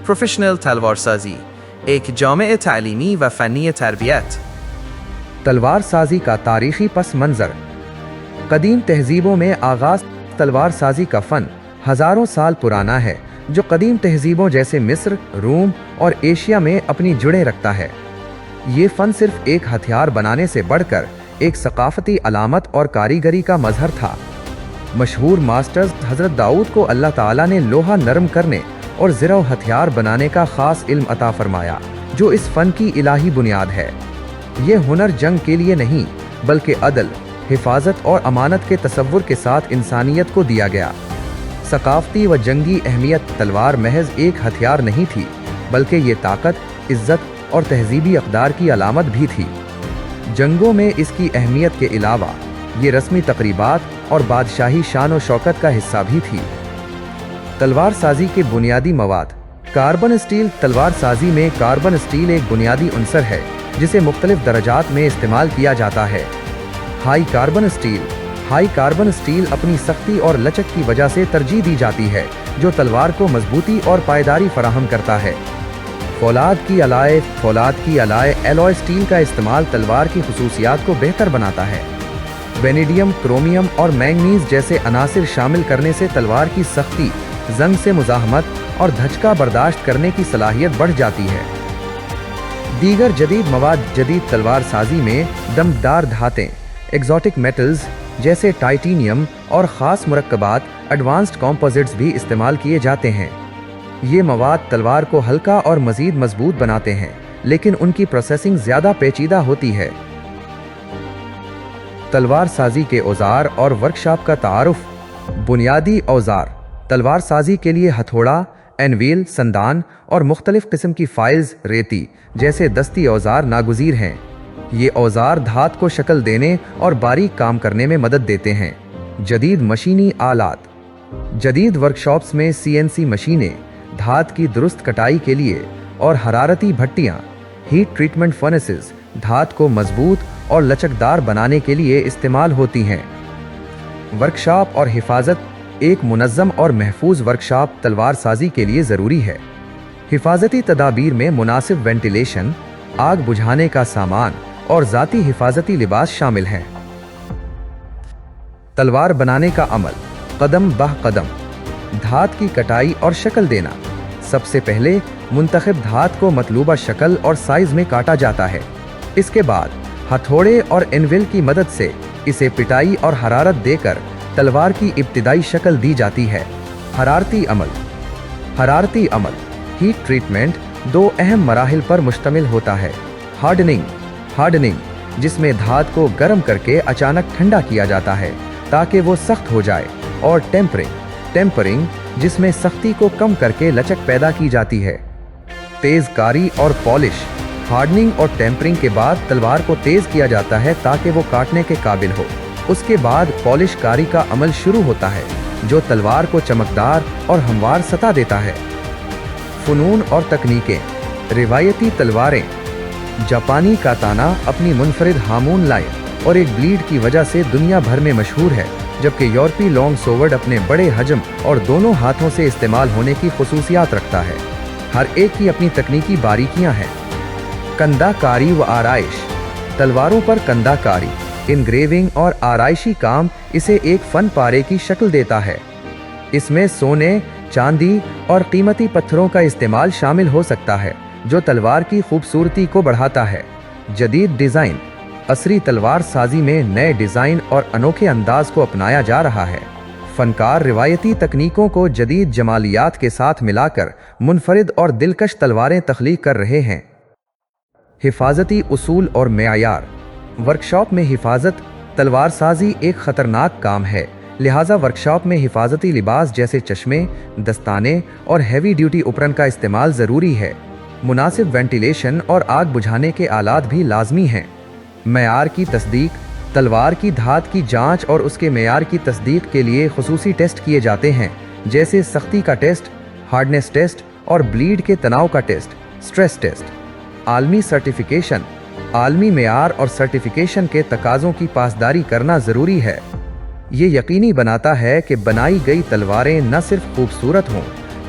Professional تلوار سازی ایک جامع تعلیمی و فنی تربیت. تلوار سازی کا تاریخی پس منظر. قدیم تہذیبوں میں آغاز تلوار سازی کا فن ہزاروں سال پرانا ہے، جو قدیم تہذیبوں جیسے مصر، روم اور ایشیا میں اپنی جڑیں رکھتا ہے۔ یہ فن صرف ایک ہتھیار بنانے سے بڑھ کر ایک ثقافتی علامت اور کاریگری کا مظہر تھا۔ مشہور ماسٹرز حضرت داؤد کو اللہ تعالیٰ نے لوہا نرم کرنے اور زرہ و ہتھیار بنانے کا خاص علم عطا فرمایا، جو اس فن کی الہی بنیاد ہے۔ یہ ہنر جنگ کے لیے نہیں، بلکہ عدل، حفاظت اور امانت کے تصور کے ساتھ انسانیت کو دیا گیا۔ ثقافتی و جنگی اہمیت تلوار محض ایک ہتھیار نہیں تھی، بلکہ یہ طاقت، عزت اور تہذیبی اقدار کی علامت بھی تھی۔ جنگوں میں اس کی اہمیت کے علاوہ یہ رسمی تقریبات اور بادشاہی شان و شوکت کا حصہ بھی تھی۔ تلوار سازی کے بنیادی مواد۔ Carbon steel. تلوار سازی میں کاربن اسٹیل ایک بنیادی عنصر ہے جسے مختلف درجات میں استعمال کیا جاتا ہے۔ High carbon steel. High carbon steel اپنی سختی اور لچک کی وجہ سے ترجیح دی جاتی ہے، جو تلوار کو مضبوطی اور پائیداری فراہم کرتا ہے۔ فولاد کی الائے۔ فولاد کی الائے ایلوئے اسٹیل کا استعمال تلوار کی خصوصیات کو بہتر بناتا ہے۔ وینیڈیم، کرومیم اور مینگنیز جیسے عناصر شامل کرنے سے تلوار کی سختی، زنگ سے مزاحمت اور دھچکا برداشت کرنے کی صلاحیت بڑھ جاتی ہے۔ دیگر جدید مواد۔ جدید تلوار سازی میں دمدار دھاتیں، ایگزوٹک میٹلز جیسے ٹائٹینیم اور خاص مرکبات، ایڈوانسڈ کمپوزٹس بھی استعمال کیے جاتے ہیں۔ یہ مواد تلوار کو ہلکا اور مزید مضبوط بناتے ہیں، لیکن ان کی پروسیسنگ زیادہ پیچیدہ ہوتی ہے۔ تلوار سازی کے اوزار اور ورکشاپ کا تعارف۔ بنیادی اوزار۔ تلوار سازی کے لیے ہتھوڑا، اینویل، سندان اور مختلف قسم کی فائلز، ریتی جیسے دستی اوزار ناگزیر ہیں۔ یہ اوزار دھات کو شکل دینے اور باریک کام کرنے میں مدد دیتے ہیں۔ جدید مشینی آلات۔ جدید ورکشاپس میں CNC مشینیں، دھات کی درست کٹائی کے لیے، اور حرارتی بھٹیاں، ہیٹ ٹریٹمنٹ فرنسز، دھات کو مضبوط اور لچکدار بنانے کے لیے استعمال ہوتی ہیں۔ ورکشاپ اور حفاظت۔ ایک منظم اور محفوظ ورکشاپ تلوار سازی کے لیے ضروری ہے۔ حفاظتی تدابیر میں مناسب وینٹیلیشن، آگ بجھانے کا سامان اور ذاتی حفاظتی لباس شامل ہیں۔ تلوار بنانے کا عمل۔ قدم بہ قدم۔ دھات کی کٹائی اور شکل دینا۔ سب سے پہلے منتخب دھات کو مطلوبہ شکل اور سائز میں کاٹا جاتا ہے۔ اس کے بعد ہتھوڑے اور اینویل کی مدد سے اسے پٹائی اور حرارت دے کر تلوار کی ابتدائی شکل دی جاتی ہے۔ حرارتی عمل۔ حرارتی عمل، ہیٹ ٹریٹمنٹ، دو اہم مراحل پر مشتمل ہوتا ہے۔ ہارڈننگ، جس میں دھات کو گرم کر کے اچانک ٹھنڈا کیا جاتا ہے تاکہ وہ سخت ہو جائے، اور ٹیمپرنگ، جس میں سختی کو کم کر کے لچک پیدا کی جاتی ہے۔ تیز کاری اور پالش۔ ہارڈننگ اور ٹیمپرنگ کے بعد تلوار کو تیز کیا جاتا ہے تاکہ وہ کاٹنے کے قابل ہو۔ اس کے بعد پالش کاری کا عمل شروع ہوتا ہے، جو تلوار کو چمکدار اور ہموار سطح دیتا ہے۔ فنون اور تکنیکیں۔ روایتی تلواریں۔ جاپانی کاتانا اپنی منفرد ہامون لائن اور ایک بلیڈ کی وجہ سے دنیا بھر میں مشہور ہے، جبکہ یورپی لانگ سوورڈ اپنے بڑے حجم اور دونوں ہاتھوں سے استعمال ہونے کی خصوصیات رکھتا ہے۔ ہر ایک کی اپنی تکنیکی باریکیاں ہیں۔ کندہ کاری و آرائش۔ تلواروں پر کندہ کاری، انگریونگ اور آرائشی کام اسے ایک فن پارے کی شکل دیتا ہے۔ اس میں سونے، چاندی اور قیمتی پتھروں کا استعمال شامل ہو سکتا ہے، جو تلوار کی خوبصورتی کو بڑھاتا ہے۔ جدید ڈیزائن۔ عصری تلوار سازی میں نئے ڈیزائن اور انوکھے انداز کو اپنایا جا رہا ہے۔ فنکار روایتی تکنیکوں کو جدید جمالیات کے ساتھ ملا کر منفرد اور دلکش تلواریں تخلیق کر رہے ہیں۔ حفاظتی اصول اور معیار۔ ورکشاپ میں حفاظت۔ تلوار سازی ایک خطرناک کام ہے، لہٰذا ورکشاپ میں حفاظتی لباس جیسے چشمے، دستانے اور ہیوی ڈیوٹی اپرن کا استعمال ضروری ہے۔ مناسب وینٹیلیشن اور آگ بجھانے کے آلات بھی لازمی ہیں۔ معیار کی تصدیق۔ تلوار کی دھات کی جانچ اور اس کے معیار کی تصدیق کے لیے خصوصی ٹیسٹ کیے جاتے ہیں، جیسے سختی کا ٹیسٹ، ہارڈنیس ٹیسٹ اور بلیڈ کے تناؤ کا ٹیسٹ، سٹریس ٹیسٹ۔ عالمی سرٹیفیکیشن۔ عالمی معیار اور سرٹیفیکیشن کے تقاضوں کی پاسداری کرنا ضروری ہے۔ یہ یقینی بناتا ہے کہ بنائی گئی تلواریں نہ صرف خوبصورت ہوں،